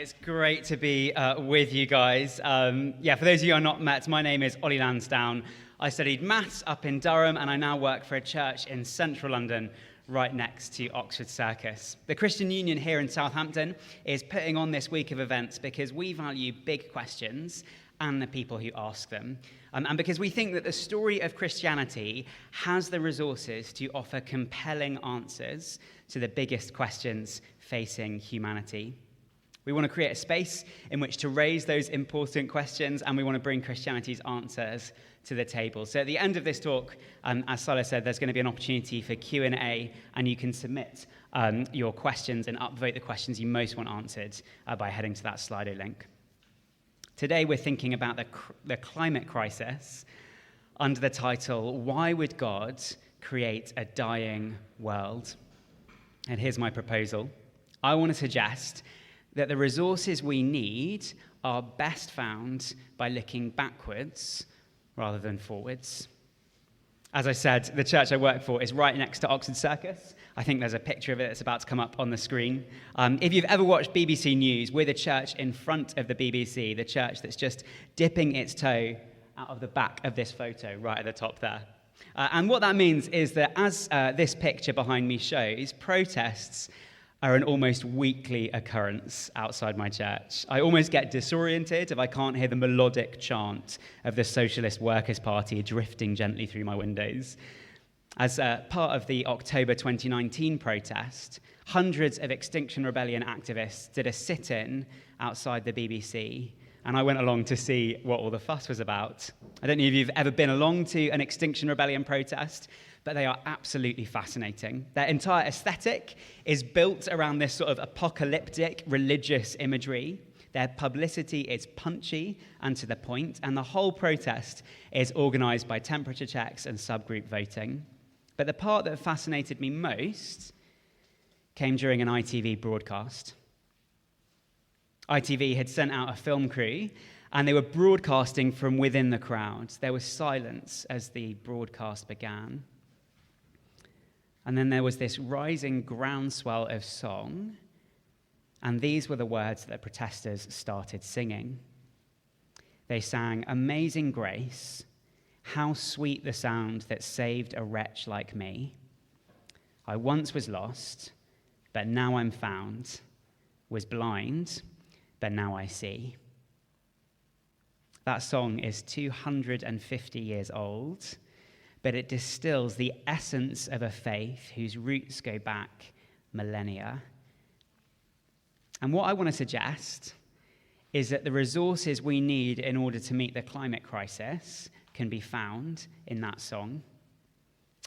It's great to be with you guys. For those of you who are not met, my name is Ollie Lansdowne. I studied maths up in Durham, and I now work for a church in central London, right next to Oxford Circus. The Christian Union here in Southampton is putting on this week of events because we value big questions and the people who ask them. And because we think that the story of Christianity has the resources to offer compelling answers to the biggest questions facing humanity. We want to create a space in which to raise those important questions, and we want to bring Christianity's answers to the table. So at the end of this talk, as Salah said, there's going to be an opportunity for Q&A, and you can submit your questions and upvote the questions you most want answered by heading to that Slido link. Today we're thinking about the climate crisis under the title, Why Would God Create a Dying World? And here's my proposal. I want to suggest that the resources we need are best found by looking backwards rather than forwards. As I said, the church I work for is right next to Oxford Circus. I think there's a picture of it that's about to come up on the screen. If you've ever watched BBC News, we're the church in front of the BBC, the church that's just dipping its toe out of the back of this photo right at the top there. And what that means is that as this picture behind me shows, protests are an almost weekly occurrence outside my church. I almost get disoriented if I can't hear the melodic chant of the Socialist Workers' Party drifting gently through my windows. As part of the October 2019 protest, hundreds of Extinction Rebellion activists did a sit-in outside the BBC, and I went along to see what all the fuss was about. I don't know if you've ever been along to an Extinction Rebellion protest, but they are absolutely fascinating. Their entire aesthetic is built around this sort of apocalyptic religious imagery. Their publicity is punchy and to the point, and the whole protest is organised by temperature checks and subgroup voting. But the part that fascinated me most came during an ITV broadcast. ITV had sent out a film crew, and they were broadcasting from within the crowd. There was silence as the broadcast began. And then there was this rising groundswell of song, and these were the words that the protesters started singing. They sang, "Amazing grace, how sweet the sound that saved a wretch like me. I once was lost, but now I'm found, was blind, but now I see." That song is 250 years old, but it distills the essence of a faith whose roots go back millennia. And what I want to suggest is that the resources we need in order to meet the climate crisis can be found in that song.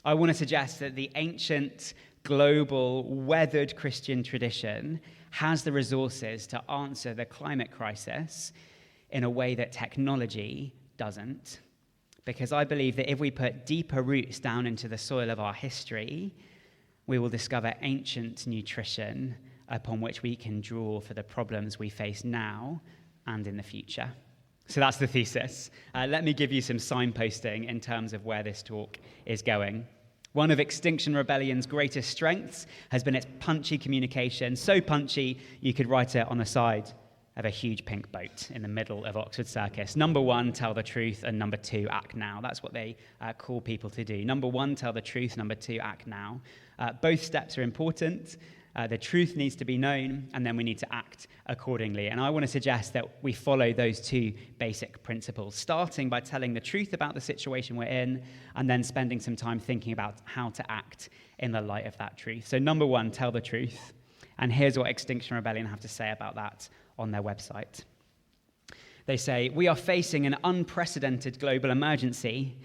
I want to suggest that the ancient, global, weathered Christian tradition has the resources to answer the climate crisis in a way that technology doesn't. Because I believe that if we put deeper roots down into the soil of our history, we will discover ancient nutrition upon which we can draw for the problems we face now and in the future. So that's the thesis. Let me give you some signposting in terms of where this talk is going. One of Extinction Rebellion's greatest strengths has been its punchy communication, so punchy you could write it on the side of a huge pink boat in the middle of Oxford Circus. Number one, tell the truth, and number two, act now. That's what they call people to do. Number one, tell the truth. Number two, act now. Both steps are important. The truth needs to be known, and then we need to act accordingly. And I want to suggest that we follow those two basic principles, starting by telling the truth about the situation we're in, and then spending some time thinking about how to act in the light of that truth. So number one, tell the truth. And here's what Extinction Rebellion have to say about that on their website. They say, "We are facing an unprecedented global emergency.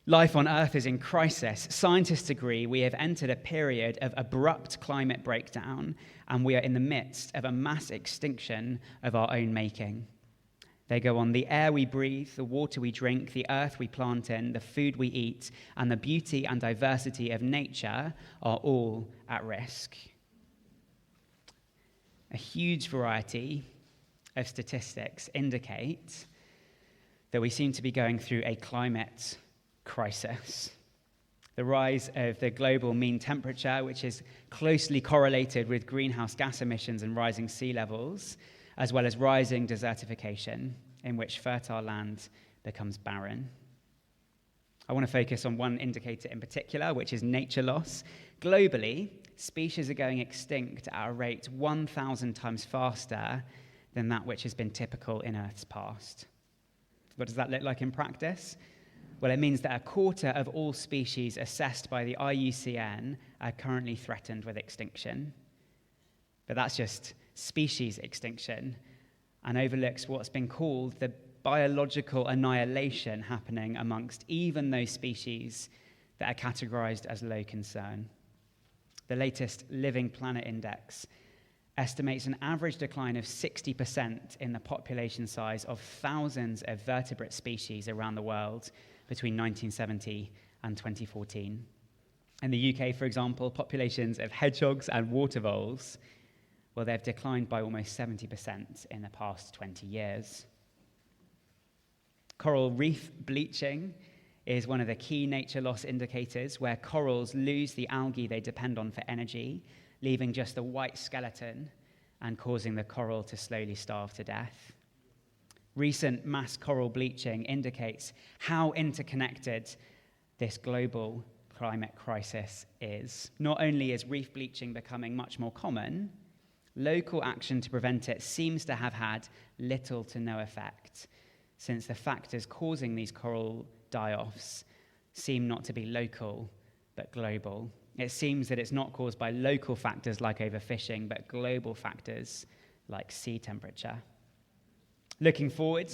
Life on Earth is in crisis. Scientists agree we have entered a period of abrupt climate breakdown, and we are in the midst of a mass extinction of our own making." They go on, "The air we breathe, the water we drink, the earth we plant in, the food we eat, and the beauty and diversity of nature are all at risk." A huge variety of statistics indicate that we seem to be going through a climate crisis. The rise of the global mean temperature, which is closely correlated with greenhouse gas emissions and rising sea levels, as well as rising desertification, in which fertile land becomes barren. I want to focus on one indicator in particular, which is nature loss. Globally, species are going extinct at a rate 1,000 times faster than that which has been typical in Earth's past. What does that look like in practice? Well, it means that a quarter of all species assessed by the IUCN are currently threatened with extinction. But that's just species extinction, and overlooks what's been called the biological annihilation happening amongst even those species that are categorized as low concern. The latest Living Planet Index estimates an average decline of 60% in the population size of thousands of vertebrate species around the world between 1970 and 2014. In the UK, for example, populations of hedgehogs and water voles, well, they've declined by almost 70% in the past 20 years. Coral reef bleaching is one of the key nature loss indicators, where corals lose the algae they depend on for energy, leaving just a white skeleton and causing the coral to slowly starve to death. Recent mass coral bleaching indicates how interconnected this global climate crisis is. Not only is reef bleaching becoming much more common, local action to prevent it seems to have had little to no effect, since the factors causing these coral die-offs seem not to be local, but global. It seems that it's not caused by local factors like overfishing, but global factors like sea temperature. Looking forward,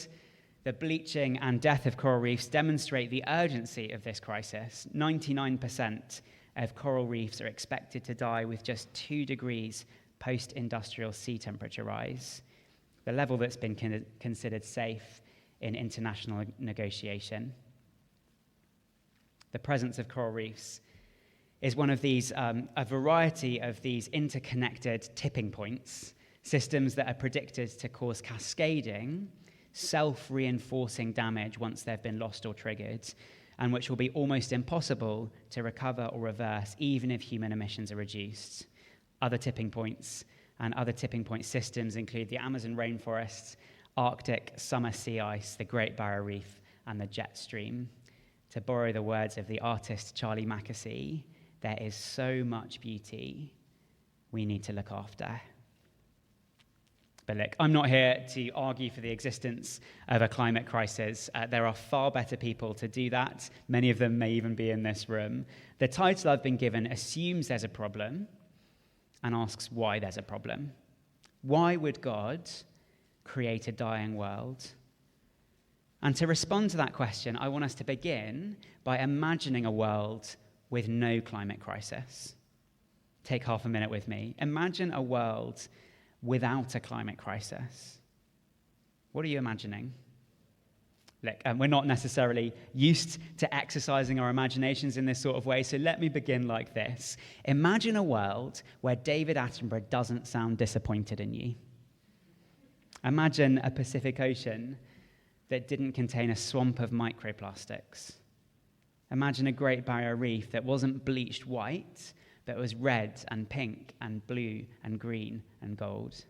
the bleaching and death of coral reefs demonstrate the urgency of this crisis. 99% of coral reefs are expected to die with just 2 degrees post-industrial sea temperature rise, the level that's been considered safe in international negotiation. The presence of coral reefs is one of these, a variety of these interconnected tipping points, systems that are predicted to cause cascading, self-reinforcing damage once they've been lost or triggered, and which will be almost impossible to recover or reverse even if human emissions are reduced. Other tipping points and other tipping point systems include the Amazon rainforests, Arctic summer sea ice, the Great Barrier Reef, and the jet stream. To borrow the words of the artist Charlie Mackesy, there is so much beauty we need to look after. But look, I'm not here to argue for the existence of a climate crisis. There are far better people to do that. Many of them may even be in this room. The title I've been given assumes there's a problem and asks why there's a problem. Why would God create a dying world? And to respond to that question, I want us to begin by imagining a world with no climate crisis. Take half a minute with me. Imagine a world without a climate crisis. What are you imagining? Look, we're not necessarily used to exercising our imaginations in this sort of way, so let me begin like this. Imagine a world where David Attenborough doesn't sound disappointed in you. Imagine a Pacific Ocean that didn't contain a swamp of microplastics. Imagine a Great Barrier Reef that wasn't bleached white, but was red and pink and blue and green and gold.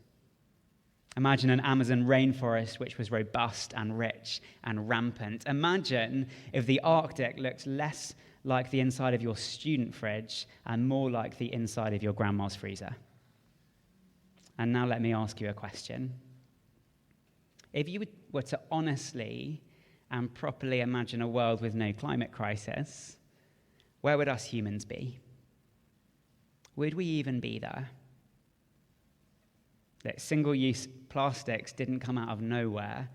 Imagine an Amazon rainforest which was robust and rich and rampant. Imagine if the Arctic looked less like the inside of your student fridge and more like the inside of your grandma's freezer. And now let me ask you a question. If you were to honestly and properly imagine a world with no climate crisis, where would us humans be? Would we even be there? That single-use plastics didn't come out of nowhere.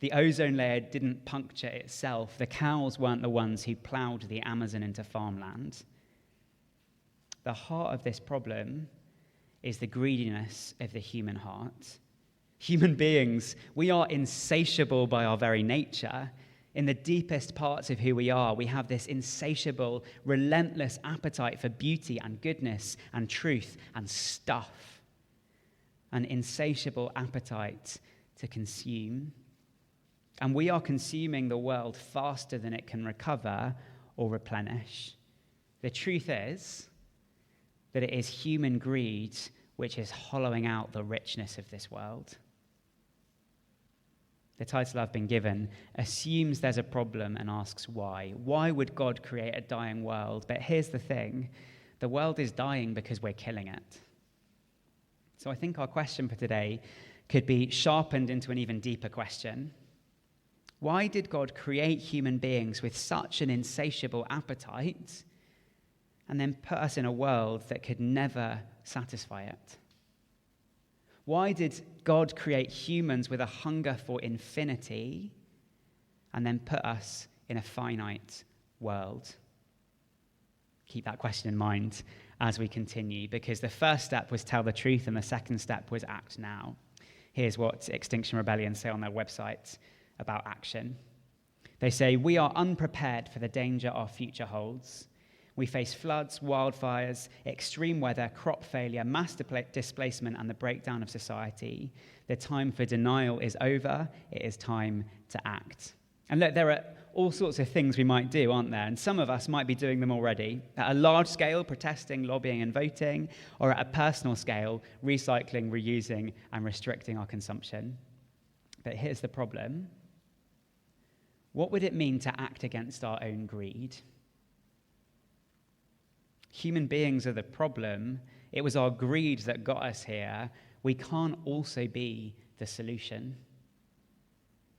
The ozone layer didn't puncture itself. The cows weren't the ones who plowed the Amazon into farmland. The heart of this problem is the greediness of the human heart. Human beings, we are insatiable by our very nature. In the deepest parts of who we are, we have this insatiable, relentless appetite for beauty and goodness and truth and stuff. An insatiable appetite to consume. And we are consuming the world faster than it can recover or replenish. The truth is that it is human greed which is hollowing out the richness of this world. the title I've been given, assumes there's a problem and asks why. Why would God create a dying world? But here's the thing, the world is dying because we're killing it. So I think our question for today could be sharpened into an even deeper question. Why did God create human beings with such an insatiable appetite and then put us in a world that could never satisfy it? Why did God create humans with a hunger for infinity and then put us in a finite world? Keep that question in mind as we continue, because the first step was tell the truth and the second step was act now. Here's what Extinction Rebellion say on their website about action. They say, "We are unprepared for the danger our future holds. We face floods, wildfires, extreme weather, crop failure, mass displacement, and the breakdown of society. The time for denial is over. It is time to act." And look, there are all sorts of things we might do, aren't there? And some of us might be doing them already. At a large scale, protesting, lobbying, and voting, or at a personal scale, recycling, reusing, and restricting our consumption. But here's the problem. What would it mean to act against our own greed? Human beings are the problem. It was our greed that got us here. We can't also be the solution.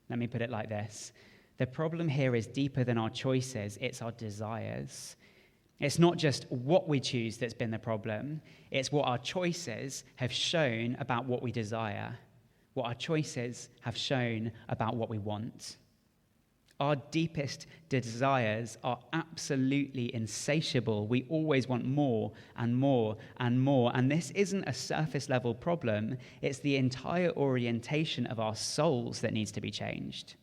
Let me put it like this. The problem here is deeper than our choices. It's our desires. It's not just what we choose that's been the problem. It's what our choices have shown about what we desire. What our choices have shown about what we want. Our deepest desires are absolutely insatiable. We always want more and more and more. And this isn't a surface level problem. It's the entire orientation of our souls that needs to be changed.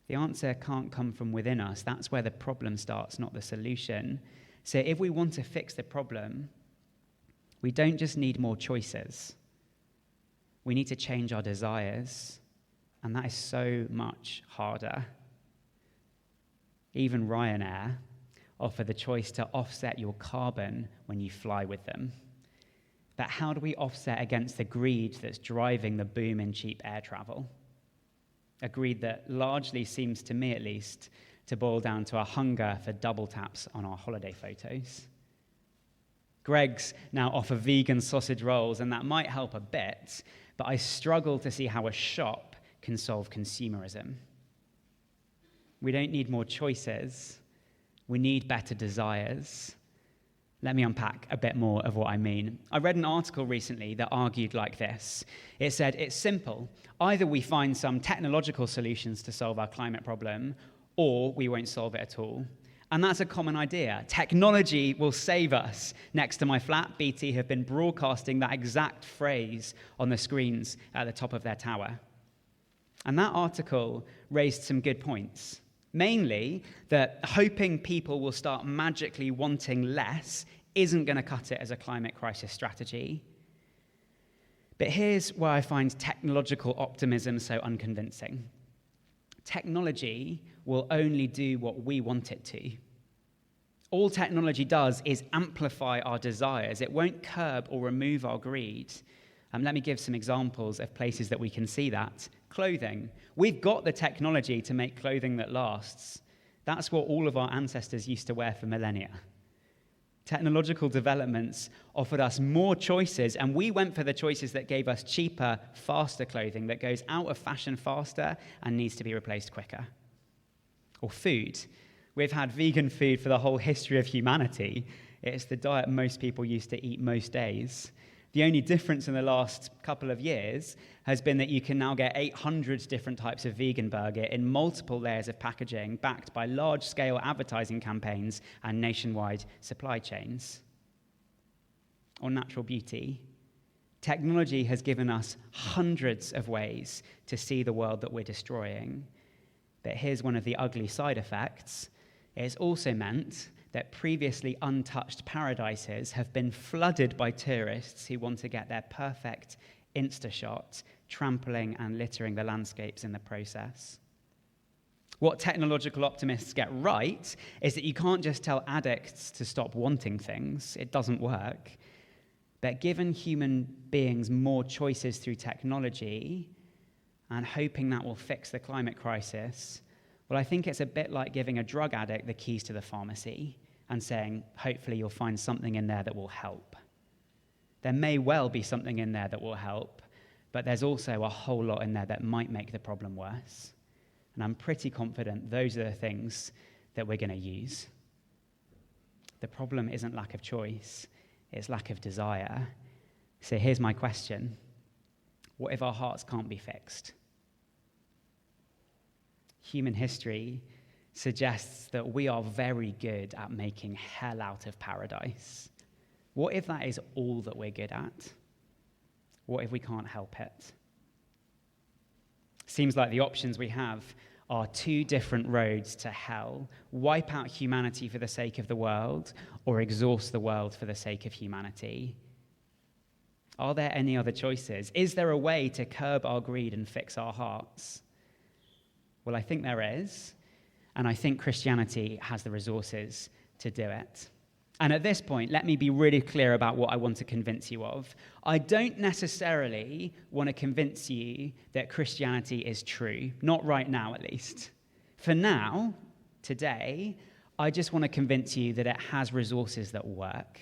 The answer can't come from within us. That's where the problem starts, not the solution. So if we want to fix the problem, we don't just need more choices. We need to change our desires. And that is so much harder. Even Ryanair offer the choice to offset your carbon when you fly with them. But how do we offset against the greed that's driving the boom in cheap air travel? A greed that largely seems, to me at least, to boil down to a hunger for double taps on our holiday photos. Greggs now offer vegan sausage rolls, and that might help a bit, but I struggle to see how a shop can solve consumerism. We don't need more choices. We need better desires. Let me unpack a bit more of what I mean. I read an article recently that argued like this. It said, it's simple. Either we find some technological solutions to solve our climate problem, or we won't solve it at all. And that's a common idea. Technology will save us. Next to my flat, BT have been broadcasting that exact phrase on the screens at the top of their tower. And that article raised some good points. Mainly, that hoping people will start magically wanting less isn't going to cut it as a climate crisis strategy. But here's where I find technological optimism so unconvincing. Technology will only do what we want it to. All technology does is amplify our desires. It won't curb or remove our greed. Let me give some examples of places that we can see that. Clothing. We've got the technology to make clothing that lasts. That's what all of our ancestors used to wear for millennia. Technological developments offered us more choices, and we went for the choices that gave us cheaper, faster clothing that goes out of fashion faster and needs to be replaced quicker. Or food. We've had vegan food for the whole history of humanity. It's the diet most people used to eat most days. The only difference in the last couple of years has been that you can now get 800 different types of vegan burger in multiple layers of packaging, backed by large-scale advertising campaigns and nationwide supply chains. Or natural beauty. Technology has given us hundreds of ways to see the world that we're destroying. But here's one of the ugly side effects. It's also meant that previously untouched paradises have been flooded by tourists who want to get their perfect Insta-shot, trampling and littering the landscapes in the process. What technological optimists get right is that you can't just tell addicts to stop wanting things. It doesn't work. But given human beings more choices through technology, and hoping that will fix the climate crisis, well, I think it's a bit like giving a drug addict the keys to the pharmacy and saying, hopefully you'll find something in there that will help. There may well be something in there that will help, but there's also a whole lot in there that might make the problem worse. And I'm pretty confident those are the things that we're going to use. The problem isn't lack of choice, it's lack of desire. So here's my question. What if our hearts can't be fixed? Human history suggests that we are very good at making hell out of paradise. What if that is all that we're good at? What if we can't help it? Seems like the options we have are two different roads to hell: wipe out humanity for the sake of the world, or exhaust the world for the sake of humanity. Are there any other choices? Is there a way to curb our greed and fix our hearts? Well, I think there is, and I think Christianity has the resources to do it. And at this point, let me be really clear about what I want to convince you of. I don't necessarily want to convince you that Christianity is true, not right now at least. For now, today, I just want to convince you that it has resources that work.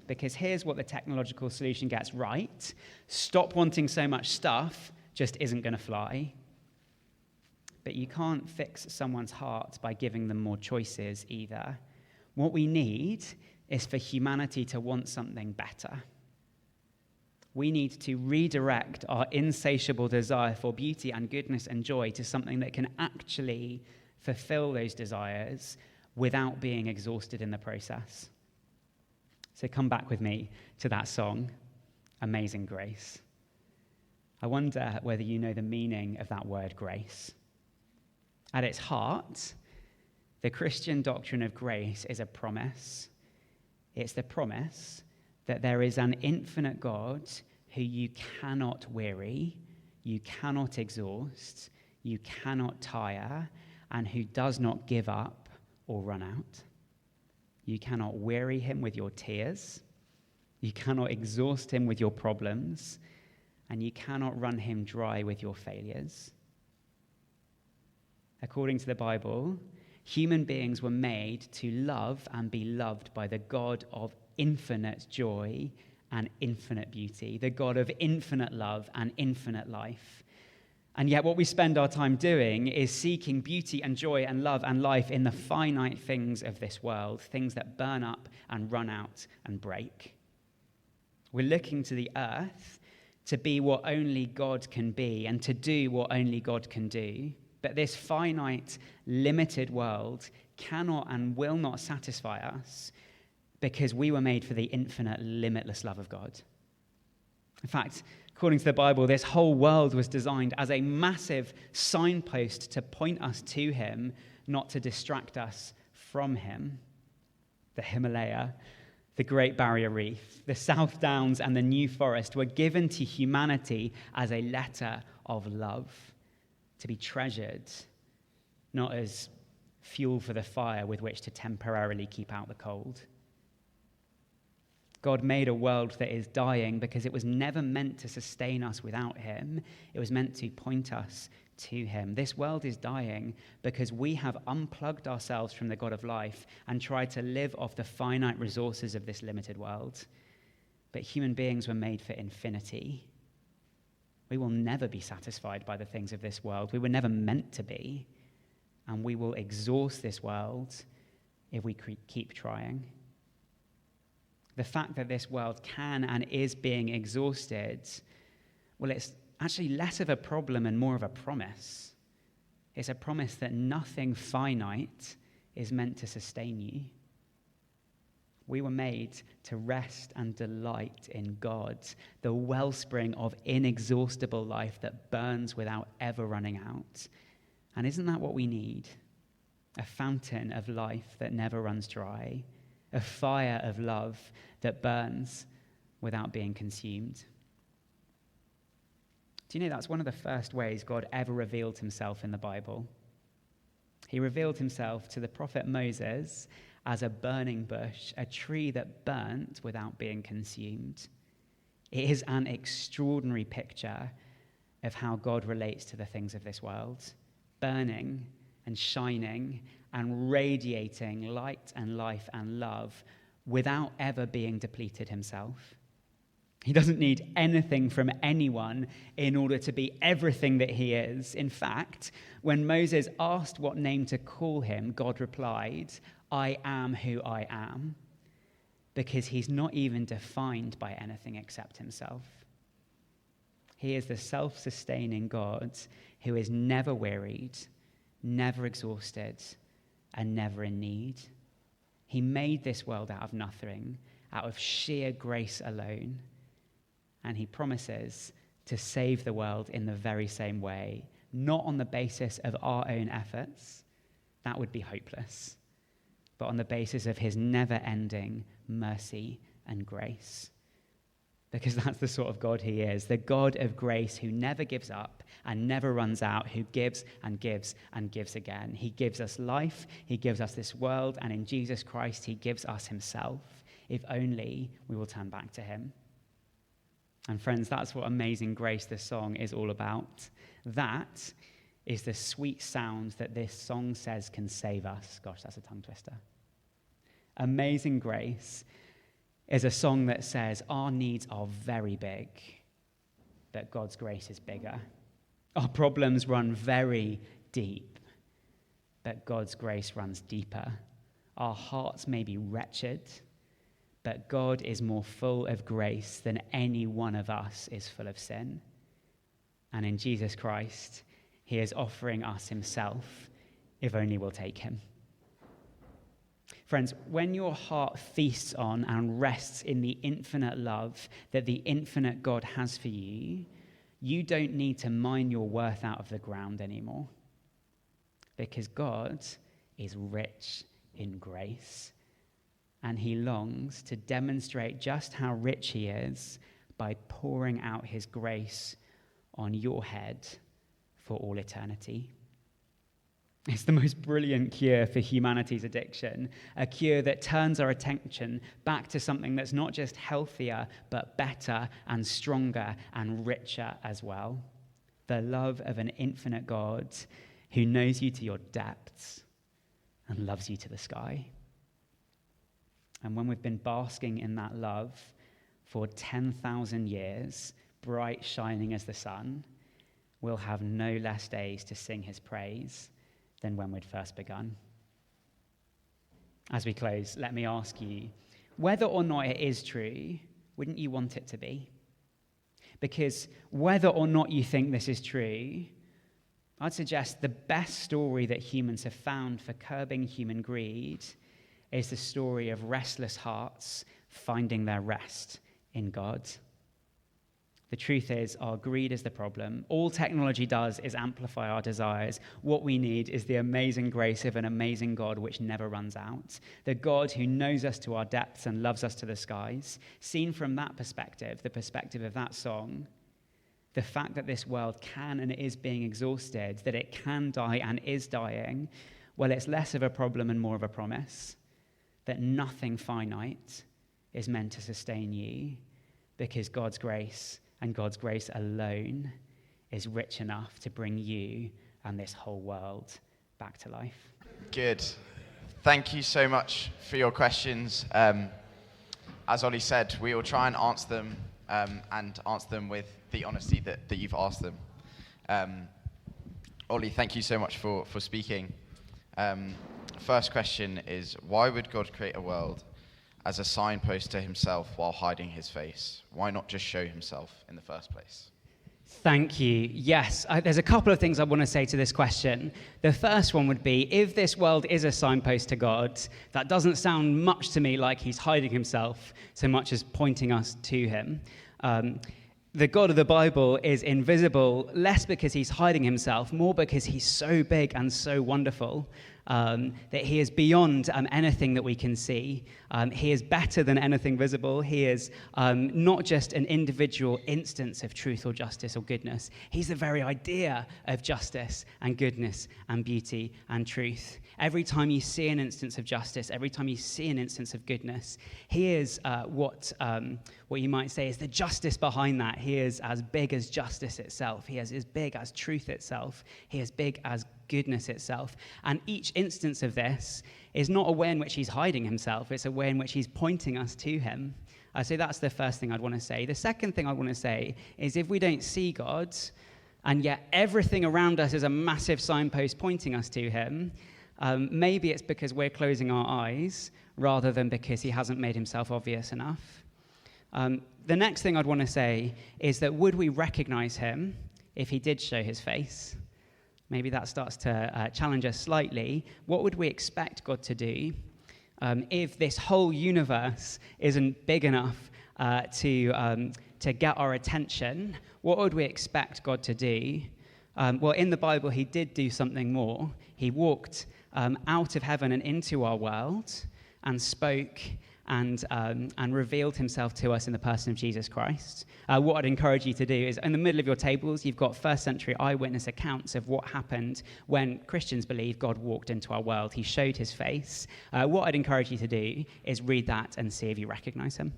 Because here's what the technological solution gets right: stop wanting so much stuff just isn't going to fly. But you can't fix someone's heart by giving them more choices either. What we need is for humanity to want something better. We need to redirect our insatiable desire for beauty and goodness and joy to something that can actually fulfill those desires without being exhausted in the process. So come back with me to that song, Amazing Grace. I wonder whether you know the meaning of that word grace. At its heart, the Christian doctrine of grace is a promise. It's the promise that there is an infinite God who you cannot weary, you cannot exhaust, you cannot tire, and who does not give up or run out. You cannot weary him with your tears, you cannot exhaust him with your problems, and you cannot run him dry with your failures. According to the Bible, human beings were made to love and be loved by the God of infinite joy and infinite beauty, the God of infinite love and infinite life. And yet what we spend our time doing is seeking beauty and joy and love and life in the finite things of this world, things that burn up and run out and break. We're looking to the earth to be what only God can be and to do what only God can do. But this finite, limited world cannot and will not satisfy us because we were made for the infinite, limitless love of God. In fact, according to the Bible, this whole world was designed as a massive signpost to point us to him, not to distract us from him. The Himalaya, the Great Barrier Reef, the South Downs, and the New Forest were given to humanity as a letter of love, to be treasured, not as fuel for the fire with which to temporarily keep out the cold. God made a world that is dying because it was never meant to sustain us without him. It was meant to point us to him. This world is dying because we have unplugged ourselves from the God of life and tried to live off the finite resources of this limited world. But human beings were made for infinity. We will never be satisfied by the things of this world. We were never meant to be. And we will exhaust this world if we keep trying. The fact that this world can and is being exhausted, well, it's actually less of a problem and more of a promise. It's a promise that nothing finite is meant to sustain you. We were made to rest and delight in God, the wellspring of inexhaustible life that burns without ever running out. And isn't that what we need? A fountain of life that never runs dry, a fire of love that burns without being consumed. Do you know that's one of the first ways God ever revealed himself in the Bible? He revealed himself to the prophet Moses as a burning bush, a tree that burnt without being consumed. It is an extraordinary picture of how God relates to the things of this world, burning and shining and radiating light and life and love without ever being depleted himself. He doesn't need anything from anyone in order to be everything that he is. In fact, when Moses asked what name to call him, God replied, "I am who I am," because he's not even defined by anything except himself. He is the self-sustaining God who is never wearied, never exhausted, and never in need. He made this world out of nothing, out of sheer grace alone. And he promises to save the world in the very same way, not on the basis of our own efforts. That would be hopeless. But on the basis of his never-ending mercy and grace. Because that's the sort of God he is, the God of grace who never gives up and never runs out, who gives and gives and gives again. He gives us life, he gives us this world, and in Jesus Christ, he gives us himself, if only we will turn back to him. And friends, that's what Amazing Grace, this song, is all about. That is the sweet sound that this song says can save us. Gosh, that's a tongue twister. Amazing Grace is a song that says our needs are very big, but God's grace is bigger. Our problems run very deep, but God's grace runs deeper. Our hearts may be wretched, but God is more full of grace than any one of us is full of sin. And in Jesus Christ, he is offering us himself, if only we'll take him. Friends, when your heart feasts on and rests in the infinite love that the infinite God has for you, you don't need to mine your worth out of the ground anymore. Because God is rich in grace. And he longs to demonstrate just how rich he is by pouring out his grace on your head for all eternity. It's the most brilliant cure for humanity's addiction, a cure that turns our attention back to something that's not just healthier, but better and stronger and richer as well. The love of an infinite God who knows you to your depths and loves you to the sky. And when we've been basking in that love for 10,000 years, bright shining as the sun, we'll have no less days to sing his praise than when we'd first begun. As we close, let me ask you, whether or not it is true, wouldn't you want it to be? Because whether or not you think this is true, I'd suggest the best story that humans have found for curbing human greed is the story of restless hearts finding their rest in God. The truth is, our greed is the problem. All technology does is amplify our desires. What we need is the amazing grace of an amazing God which never runs out. The God who knows us to our depths and loves us to the skies. Seen from that perspective, the perspective of that song, the fact that this world can and is being exhausted, that it can die and is dying, well, it's less of a problem and more of a promise. That nothing finite is meant to sustain you because God's grace and God's grace alone is rich enough to bring you and this whole world back to life. Good. Thank you so much for your questions. As Ollie said, we will try and answer them and answer them with the honesty that you've asked them. Ollie, thank you so much for speaking. First question is, why would God create a world as a signpost to himself while hiding his face? Why not just show himself in the first place? Thank you. Yes, there's a couple of things I want to say to this question. The first one would be, if this world is a signpost to God, that doesn't sound much to me like he's hiding himself so much as pointing us to him. The God of the Bible is invisible, less because he's hiding himself, more because he's so big and so wonderful. that he is beyond anything that we can see. He is better than anything visible. He is not just an individual instance of truth or justice or goodness. He's the very idea of justice and goodness and beauty and truth. Every time you see an instance of justice, every time you see an instance of goodness, he is what you might say is the justice behind that. He is as big as justice itself. He is as big as truth itself. He is big as goodness itself. And each instance of this is not a way in which he's hiding himself. It's a way in which he's pointing us to him. So that's the first thing I'd want to say. The second thing I want to say is if we don't see God, and yet everything around us is a massive signpost pointing us to him, maybe it's because we're closing our eyes rather than because he hasn't made himself obvious enough. The next thing I'd want to say is that would we recognize him if he did show his face? Maybe that starts to challenge us slightly. What would we expect God to do if this whole universe isn't big enough to get our attention? What would we expect God to do? Well, in the Bible, he did do something more. He walked out of heaven and into our world and spoke and revealed himself to us in the person of Jesus Christ. What I'd encourage you to do is, in the middle of your tables, you've got first century eyewitness accounts of what happened when Christians believe God walked into our world. He showed his face. What I'd encourage you to do is read that and see if you recognize him.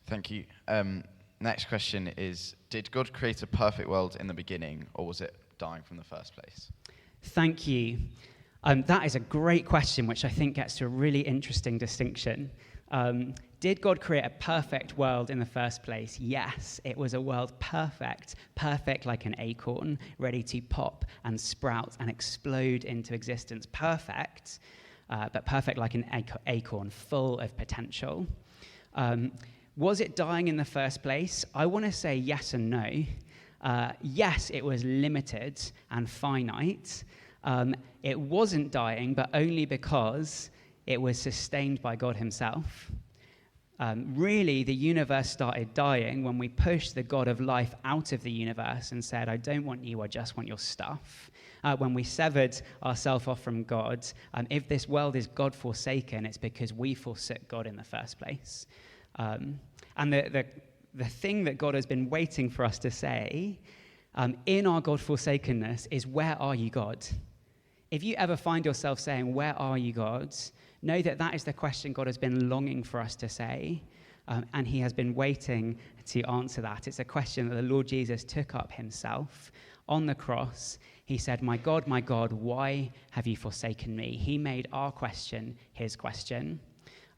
Thank you. Next question is, did God create a perfect world in the beginning, or was it dying from the first place? Thank you. That is a great question, which I think gets to a really interesting distinction. Did God create a perfect world in the first place? Yes, it was a world perfect like an acorn, ready to pop and sprout and explode into existence. Perfect, but perfect like an acorn, full of potential. Was it dying in the first place? I want to say yes and no. Yes, it was limited and finite. It wasn't dying, but only because it was sustained by God himself. Really, the universe started dying when we pushed the God of life out of the universe and said, I don't want you, I just want your stuff. When we severed ourselves off from God, if this world is God-forsaken, it's because we forsook God in the first place. And the thing that God has been waiting for us to say in our God-forsakenness is, where are you, God? If you ever find yourself saying, where are you, God? Know that that is the question God has been longing for us to say, and he has been waiting to answer that. It's a question that the Lord Jesus took up himself on the cross. He said, my God, why have you forsaken me? He made our question his question.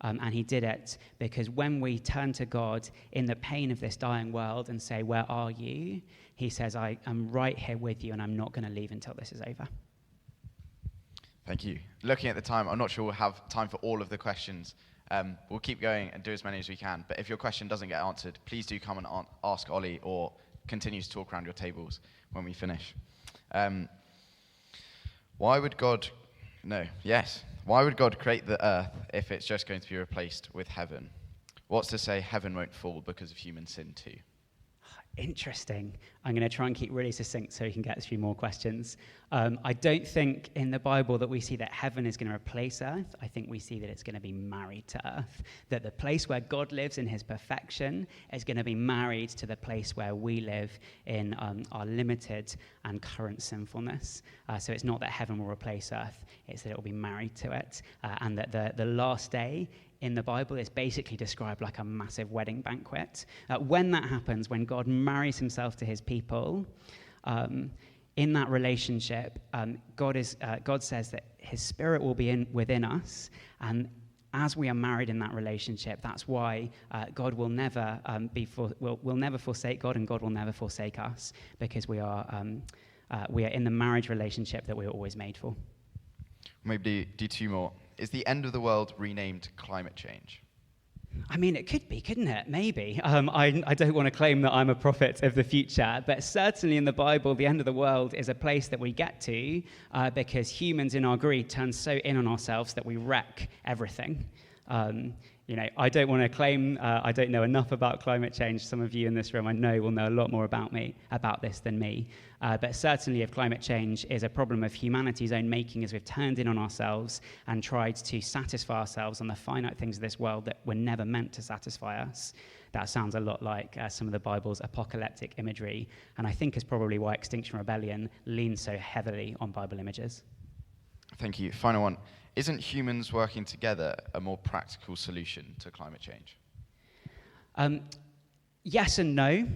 And he did it because when we turn to God in the pain of this dying world and say, where are you? He says, I am right here with you and I'm not going to leave until this is over. Thank you. Looking at the time, I'm not sure we'll have time for all of the questions. We'll keep going and do as many as we can. But if your question doesn't get answered, please do come and ask Ollie or continue to talk around your tables when we finish. Why would God create the earth if it's just going to be replaced with heaven? What's to say heaven won't fall because of human sin too? Interesting. I'm going to try and keep really succinct so we can get a few more questions. I don't think in the Bible that we see that heaven is going to replace earth. I think we see that it's going to be married to earth. That the place where God lives in his perfection is going to be married to the place where we live in our limited and current sinfulness. So it's not that heaven will replace earth. It's that it will be married to it. And that the last day in the Bible is basically described like a massive wedding banquet. When that happens, when God marries himself to his people, in that relationship, God says that his spirit will be within us, and as we are married in that relationship, that's why God will never will never forsake God, and God will never forsake us, because we are in the marriage relationship that we were always made for. Maybe do two more. Is the end of the world renamed climate change? I mean, it could be, couldn't it? Maybe. I don't want to claim that I'm a prophet of the future, but certainly in the Bible, the end of the world is a place that we get to because humans in our greed turn so in on ourselves that we wreck everything. I don't want to claim I don't know enough about climate change. Some of you in this room I know will know a lot more about this than me. But certainly if climate change is a problem of humanity's own making as we've turned in on ourselves and tried to satisfy ourselves on the finite things of this world that were never meant to satisfy us, that sounds a lot like some of the Bible's apocalyptic imagery. And I think is probably why Extinction Rebellion leans so heavily on Bible images. Thank you. Final one. Isn't humans working together a more practical solution to climate change? Yes and no.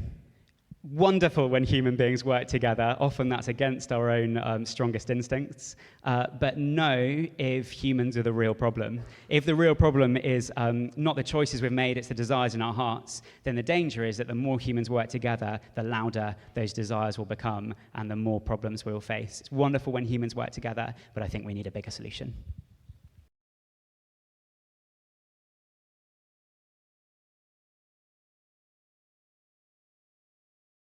Wonderful when human beings work together. Often that's against our own strongest instincts. But no, if humans are the real problem. If the real problem is not the choices we've made, it's the desires in our hearts, then the danger is that the more humans work together, the louder those desires will become and the more problems we'll face. It's wonderful when humans work together, but I think we need a bigger solution.